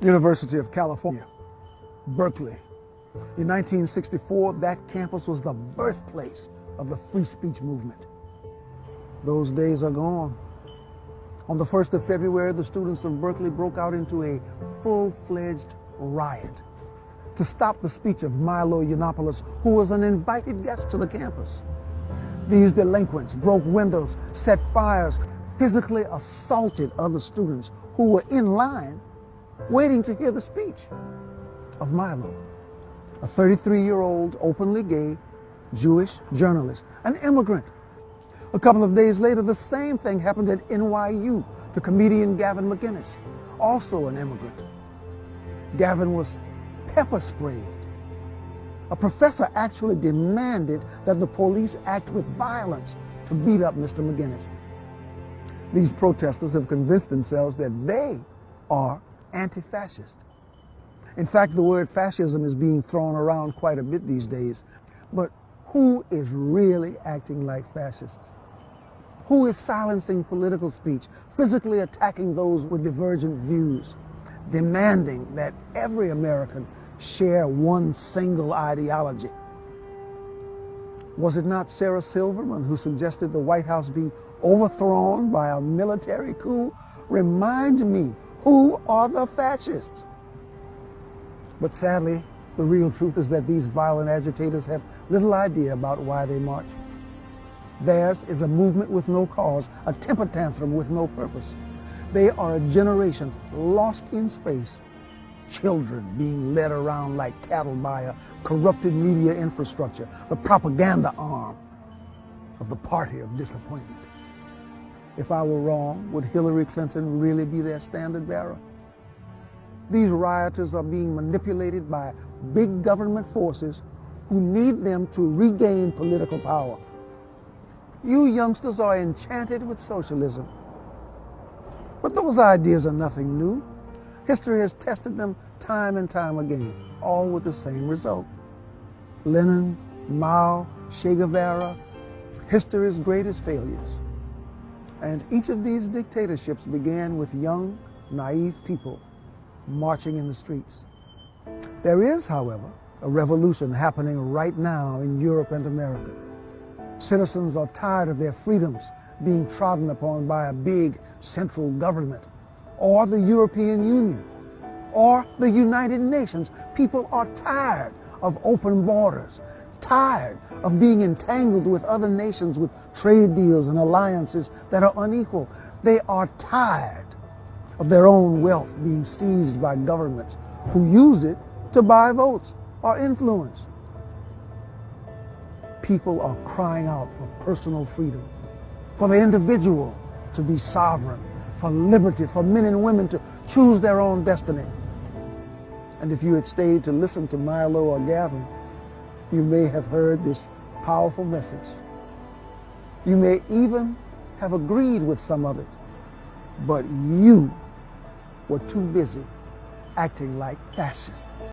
University of California, Berkeley. In 1964, that campus was the birthplace of the free speech movement. Those days are gone. On the 1st of February, the students of Berkeley broke out into a full-fledged riot to stop the speech of Milo Yiannopoulos, who was an invited guest to the campus. These delinquents broke windows, set fires, physically assaulted other students who were in line waiting to hear the speech of Milo, a 33-year-old openly gay Jewish journalist, an immigrant. A couple of days later, the same thing happened at NYU to comedian Gavin McInnes, also an immigrant. Gavin was pepper sprayed. A professor actually demanded that the police act with violence to beat up Mr. McInnes. These protesters have convinced themselves that they are anti-fascist. In fact, the word fascism is being thrown around quite a bit these days. But who is really acting like fascists? Who is silencing political speech, physically attacking those with divergent views, demanding that every American share one single ideology? Was it not Sarah Silverman who suggested the White House be overthrown by a military coup? Remind me, who are the fascists? But sadly, the real truth is that these violent agitators have little idea about why they march. Theirs is a movement with no cause, a temper tantrum with no purpose. They are a generation lost in space, children being led around like cattle by a corrupted media infrastructure, the propaganda arm of the party of disappointment. If I were wrong, would Hillary Clinton really be their standard bearer? These rioters are being manipulated by big government forces who need them to regain political power. You youngsters are enchanted with socialism. But those ideas are nothing new. History has tested them time and time again, all with the same result. Lenin, Mao, Che Guevara, history's greatest failures. And each of these dictatorships began with young, naive people marching in the streets. There is, however, a revolution happening right now in Europe and America. Citizens are tired of their freedoms being trodden upon by a big central government, or the European Union, or the United Nations. People are tired of open borders, tired of being entangled with other nations with trade deals and alliances that are unequal. They are tired of their own wealth being seized by governments who use it to buy votes or influence. People are crying out for personal freedom, for the individual to be sovereign, for liberty, for men and women to choose their own destiny. And if you had stayed to listen to Milo or Gavin, you may have heard this powerful message. You may even have agreed with some of it, but you were too busy acting like fascists.